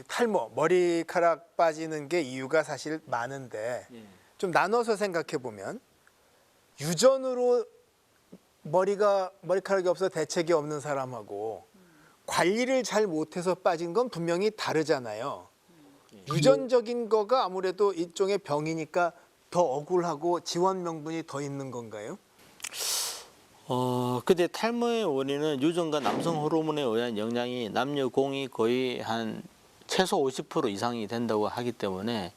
탈모, 머리카락 빠지는 게 이유가 사실 많은데 좀 나눠서 생각해 보면 유전으로 머리카락이 없어 대책이 없는 사람하고 관리를 잘 못해서 빠진 건 분명히 다르잖아요. 유전적인 거가 아무래도 일종의 병이니까 더 억울하고 지원 명분이 더 있는 건가요? 근데 탈모의 원인은 유전과 남성 호르몬에 의한 영향이 남녀 공이 거의 한 최소 50% 이상이 된다고 하기 때문에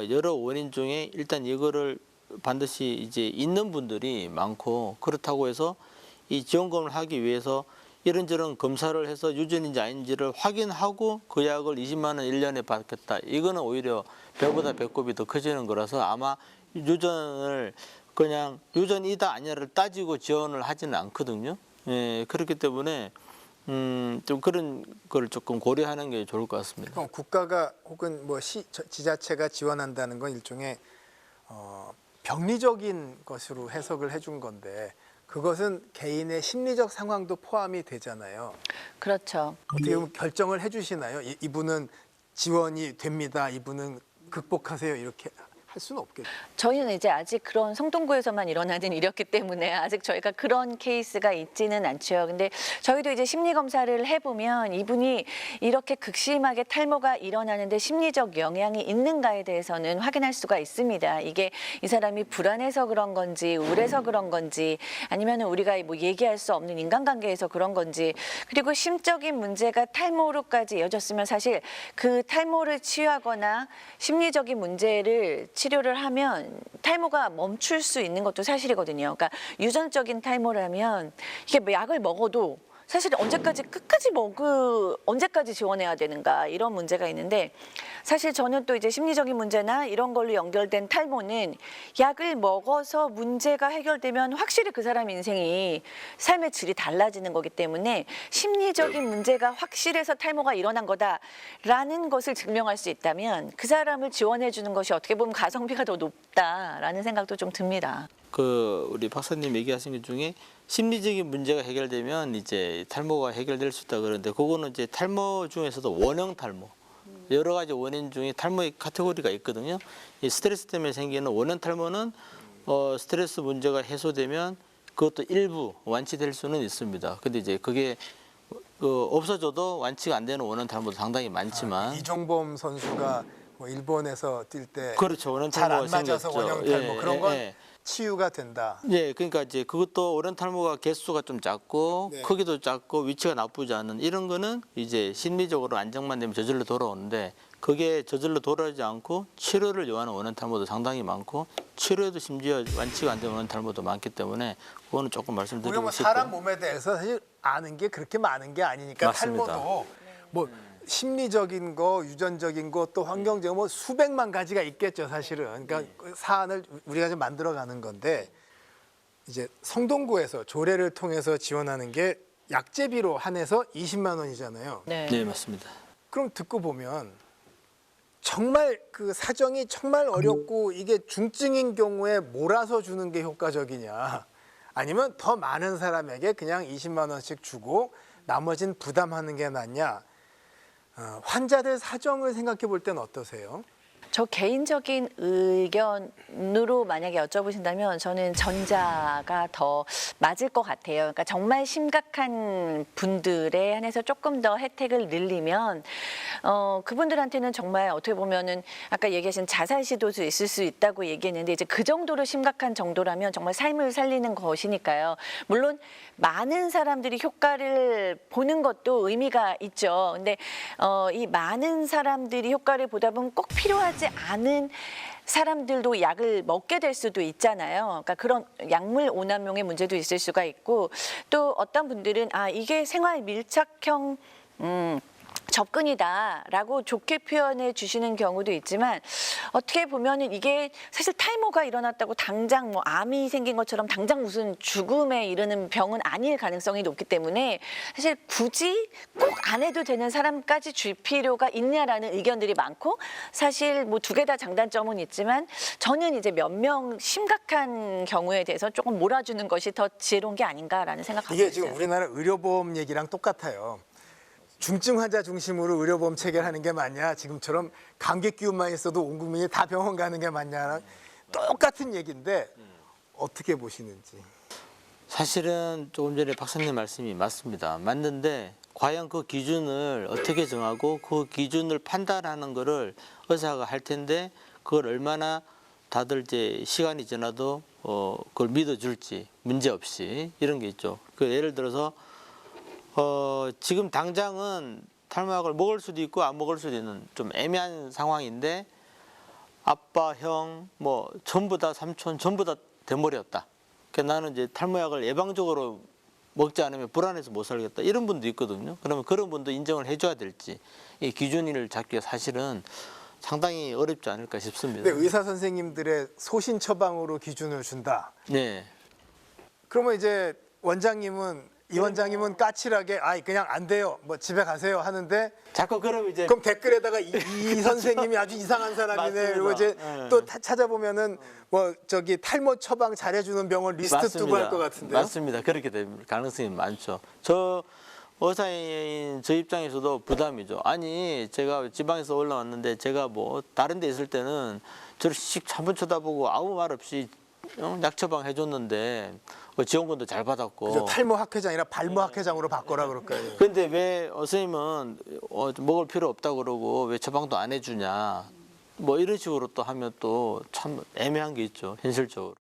여러 원인 중에 일단 이거를 반드시 이제 있는 분들이 많고, 그렇다고 해서 이 지원금을 하기 위해서 이런저런 검사를 해서 유전인지 아닌지를 확인하고 그 약을 20만 원 1년에 받겠다. 이거는 오히려 배보다 배꼽이 더 커지는 거라서 아마 유전을 그냥 유전이다 아니냐를 따지고 지원을 하지는 않거든요. 예, 그렇기 때문에 좀 그런 걸 조금 고려하는 게 좋을 것 같습니다. 그럼 국가가 혹은 뭐 지자체가 지원한다는 건 일종의 병리적인 것으로 해석을 해준 건데 그것은 개인의 심리적 상황도 포함이 되잖아요. 그렇죠. 어떻게 보면 결정을 해주시나요? 이분은 지원이 됩니다. 이분은 극복하세요. 이렇게 할 수는 없겠죠. 저희는 이제 아직 그런 성동구에서만 일어나는 일이었기 때문에 아직 저희가 그런 케이스가 있지는 않죠. 근데 저희도 이제 심리 검사를 해보면 이분이 이렇게 극심하게 탈모가 일어나는데 심리적 영향이 있는가에 대해서는 확인할 수가 있습니다. 이게 이 사람이 불안해서 그런 건지 우울해서 그런 건지 아니면 우리가 뭐 얘기할 수 없는 인간관계에서 그런 건지, 그리고 심적인 문제가 탈모로까지 이어졌으면 사실 그 탈모를 치유하거나 심리적인 문제를 치료를 하면 탈모가 멈출 수 있는 것도 사실이거든요. 그러니까 유전적인 탈모라면 이게 뭐 약을 먹어도 사실 언제까지 지원해야 되는가 이런 문제가 있는데, 사실 저는 또 이제 심리적인 문제나 이런 걸로 연결된 탈모는 약을 먹어서 문제가 해결되면 확실히 그 사람 인생이 삶의 질이 달라지는 거기 때문에 심리적인 문제가 확실해서 탈모가 일어난 거다라는 것을 증명할 수 있다면 그 사람을 지원해 주는 것이 어떻게 보면 가성비가 더 높다라는 생각도 좀 듭니다. 우리 박사님 얘기하신 것 중에 심리적인 문제가 해결되면 이제 탈모가 해결될 수 있다 그러는데, 그거는 이제 탈모 중에서도 원형 탈모, 여러 가지 원인 중에 탈모의 카테고리가 있거든요. 이 스트레스 때문에 생기는 원형 탈모는 스트레스 문제가 해소되면 그것도 일부 완치될 수는 있습니다. 근데 이제 그게 없어져도 완치가 안 되는 원형 탈모도 상당히 많지만, 이종범 선수가 뭐 일본에서 뛸 때 그렇죠. 원형 잘 안 탈모가 맞아서 생겼죠. 원형 탈모 그런 건 예. 치유가 된다. 예, 그러니까 이제 그것도 원형 탈모가 개수가 좀 작고 네. 크기도 작고 위치가 나쁘지 않은 이런 거는 이제 심리적으로 안정만 되면 저절로 돌아오는데, 그게 저절로 돌아오지 않고 치료를 요하는 원형 탈모도 상당히 많고 치료에도 심지어 완치가 안 되는 원형 탈모도 많기 때문에 그거는 조금 우리가 말씀드리고 뭐 싶고. 사람 몸에 대해서 사실 아는 게 그렇게 많은 게 아니니까 맞습니다. 탈모도 뭐 심리적인 거, 유전적인 거, 또 환경적인 뭐 수백만 가지가 있겠죠, 사실은. 그러니까 그 사안을 우리가 좀 만들어가는 건데 이제 성동구에서 조례를 통해서 지원하는 게 약제비로 한해서 20만 원이잖아요. 네, 맞습니다. 그럼 듣고 보면 정말 그 사정이 정말 어렵고 이게 중증인 경우에 몰아서 주는 게 효과적이냐, 아니면 더 많은 사람에게 그냥 20만 원씩 주고 나머지는 부담하는 게 낫냐. 환자들 사정을 생각해 볼 때는 어떠세요? 저 개인적인 의견으로 만약에 여쭤보신다면 저는 전자가 더 맞을 것 같아요. 그러니까 정말 심각한 분들에 한해서 조금 더 혜택을 늘리면 그분들한테는 정말 어떻게 보면은 아까 얘기하신 자살 시도도 있을 수 있다고 얘기했는데, 이제 그 정도로 심각한 정도라면 정말 삶을 살리는 것이니까요. 물론 많은 사람들이 효과를 보는 것도 의미가 있죠. 근데 이 많은 사람들이 효과를 보다 보면 꼭 필요하지 않은 사람들도 약을 먹게 될 수도 있잖아요. 그러니까 그런 약물 오남용의 문제도 있을 수가 있고, 또 어떤 분들은 이게 생활 밀착형 접근이다라고 좋게 표현해 주시는 경우도 있지만, 어떻게 보면은 이게 사실 탈모가 일어났다고 당장 뭐 암이 생긴 것처럼 당장 무슨 죽음에 이르는 병은 아닐 가능성이 높기 때문에 사실 굳이 꼭 안 해도 되는 사람까지 줄 필요가 있냐라는 의견들이 많고, 사실 뭐 두 개 다 장단점은 있지만 저는 이제 몇 명 심각한 경우에 대해서 조금 몰아주는 것이 더 지혜로운 게 아닌가라는 생각하고 이게 있어요. 지금 우리나라 의료보험 얘기랑 똑같아요. 중증 환자 중심으로 의료보험 체계를 하는 게 맞냐, 지금처럼 감기 기운만 있어도 온 국민이 다 병원 가는 게 맞냐, 똑같은 얘기인데 어떻게 보시는지. 사실은 조금 전에 박사님 말씀이 맞습니다. 맞는데 과연 그 기준을 어떻게 정하고 그 기준을 판단하는 거를 의사가 할 텐데 그걸 얼마나 다들 이제 시간이 지나도 그걸 믿어줄지 문제 없이 이런 게 있죠. 그 예를 들어서 지금 당장은 탈모약을 먹을 수도 있고 안 먹을 수도 있는 좀 애매한 상황인데 아빠, 형, 뭐 전부 다 삼촌 전부 다 대머리였다. 그러니까 나는 이제 탈모약을 예방적으로 먹지 않으면 불안해서 못 살겠다. 이런 분도 있거든요. 그러면 그런 분도 인정을 해줘야 될지 이 기준을 잡기가 사실은 상당히 어렵지 않을까 싶습니다. 근데 의사 선생님들의 소신 처방으로 기준을 준다. 네. 그러면 이제 이 원장님은 까칠하게 그냥 안 돼요. 뭐 집에 가세요 하는데 자꾸 그럼 이제 그럼 댓글에다가 이 선생님이 아주 이상한 사람이네. 맞습니다. 그리고 이제 네. 또 찾아보면은 뭐 저기 탈모 처방 잘해주는 병원 리스트 뜨고 할 것 같은데요. 맞습니다. 그렇게 될 가능성이 많죠. 저 의사인 저 입장에서도 부담이죠. 아니 제가 지방에서 올라왔는데 제가 뭐 다른 데 있을 때는 저를 씩 한번 쳐다보고 아무 말 없이 약 처방 해줬는데 지원금도 잘 받았고. 그죠, 탈모 학회장 아니라 발모 학회장으로 바꿔라 그럴까요? 그런데 왜 선생님은 먹을 필요 없다고 그러고 왜 처방도 안 해주냐. 뭐 이런 식으로 또 하면 또 참 애매한 게 있죠. 현실적으로.